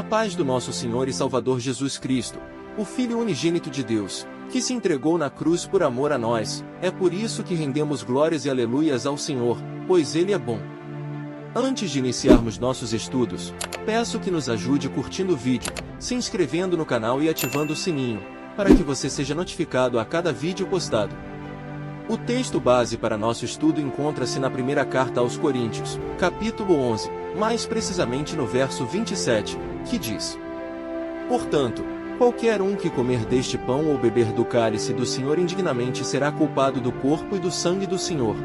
A paz do nosso Senhor e Salvador Jesus Cristo, o Filho unigênito de Deus, que se entregou na cruz por amor a nós, é por isso que rendemos glórias e aleluias ao Senhor, pois Ele é bom. Antes de iniciarmos nossos estudos, peço que nos ajude curtindo o vídeo, se inscrevendo no canal e ativando o sininho, para que você seja notificado a cada vídeo postado. O texto base para nosso estudo encontra-se na primeira carta aos Coríntios, capítulo 11, mais precisamente no verso 27, que diz: Portanto, qualquer um que comer deste pão ou beber do cálice do Senhor indignamente será culpado do corpo e do sangue do Senhor.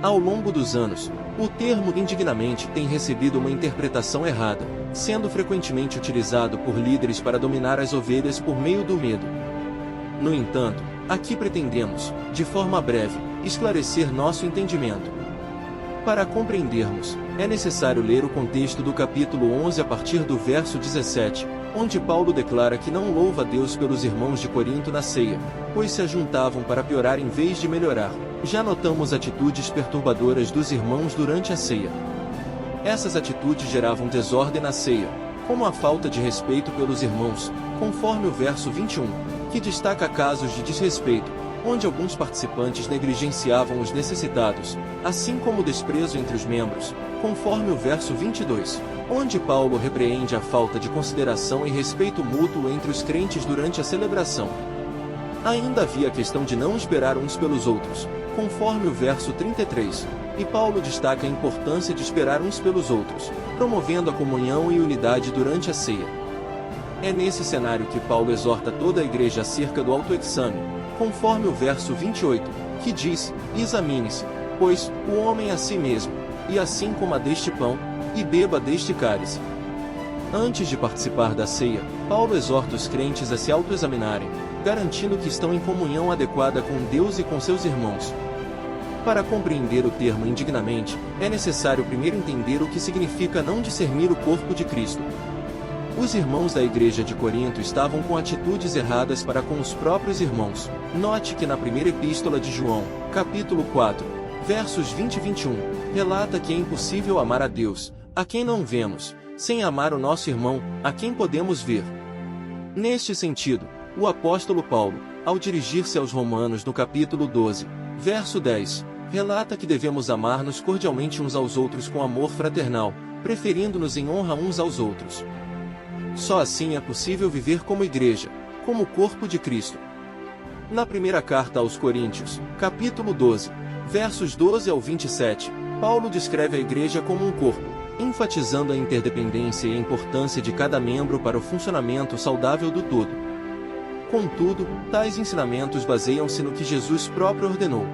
Ao longo dos anos, o termo indignamente tem recebido uma interpretação errada, sendo frequentemente utilizado por líderes para dominar as ovelhas por meio do medo. No entanto, aqui pretendemos, de forma breve, esclarecer nosso entendimento. Para compreendermos, é necessário ler o contexto do capítulo 11 a partir do verso 17, onde Paulo declara que não louva a Deus pelos irmãos de Corinto na ceia, pois se ajuntavam para piorar em vez de melhorar. Já notamos atitudes perturbadoras dos irmãos durante a ceia. Essas atitudes geravam desordem na ceia, como a falta de respeito pelos irmãos, conforme o verso 21, que destaca casos de desrespeito, onde alguns participantes negligenciavam os necessitados, assim como o desprezo entre os membros, conforme o verso 22, onde Paulo repreende a falta de consideração e respeito mútuo entre os crentes durante a celebração. Ainda havia a questão de não esperar uns pelos outros, conforme o verso 33, e Paulo destaca a importância de esperar uns pelos outros, promovendo a comunhão e unidade durante a ceia. É nesse cenário que Paulo exorta toda a igreja acerca do autoexame, conforme o verso 28, que diz: Examine-se, pois, o homem a si mesmo, e assim coma deste pão, e beba deste cálice. Antes de participar da ceia, Paulo exorta os crentes a se autoexaminarem, garantindo que estão em comunhão adequada com Deus e com seus irmãos. Para compreender o termo indignamente, é necessário primeiro entender o que significa não discernir o corpo de Cristo. Os irmãos da igreja de Corinto estavam com atitudes erradas para com os próprios irmãos. Note que na primeira epístola de João, capítulo 4, versos 20 e 21, relata que é impossível amar a Deus, a quem não vemos, sem amar o nosso irmão, a quem podemos ver. Neste sentido, o apóstolo Paulo, ao dirigir-se aos romanos no capítulo 12, verso 10, relata que devemos amar-nos cordialmente uns aos outros com amor fraternal, preferindo-nos em honra uns aos outros. Só assim é possível viver como igreja, como o corpo de Cristo. Na primeira carta aos Coríntios, capítulo 12, versos 12 ao 27, Paulo descreve a igreja como um corpo, enfatizando a interdependência e a importância de cada membro para o funcionamento saudável do todo. Contudo, tais ensinamentos baseiam-se no que Jesus próprio ordenou.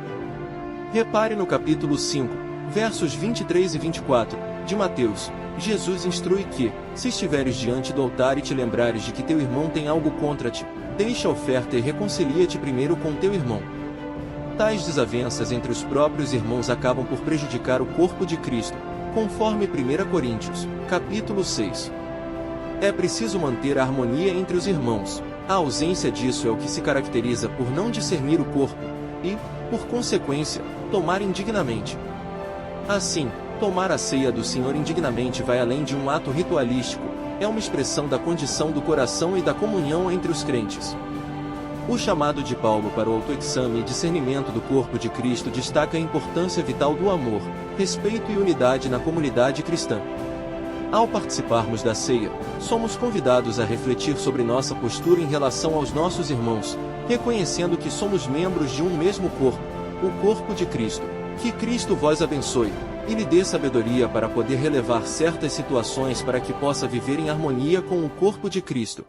Repare no capítulo 5, versos 23 e 24, de Mateus. Jesus instrui que, se estiveres diante do altar e te lembrares de que teu irmão tem algo contra ti, deixa a oferta e reconcilia-te primeiro com teu irmão. Tais desavenças entre os próprios irmãos acabam por prejudicar o corpo de Cristo, conforme 1 Coríntios, capítulo 6. É preciso manter a harmonia entre os irmãos. A ausência disso é o que se caracteriza por não discernir o corpo, e, por consequência, tomar indignamente. Assim, tomar a ceia do Senhor indignamente vai além de um ato ritualístico, é uma expressão da condição do coração e da comunhão entre os crentes. O chamado de Paulo para o autoexame e discernimento do corpo de Cristo destaca a importância vital do amor, respeito e unidade na comunidade cristã. Ao participarmos da ceia, somos convidados a refletir sobre nossa postura em relação aos nossos irmãos, reconhecendo que somos membros de um mesmo corpo, o corpo de Cristo. Que Cristo vos abençoe, e lhe dê sabedoria para poder relevar certas situações para que possa viver em harmonia com o corpo de Cristo.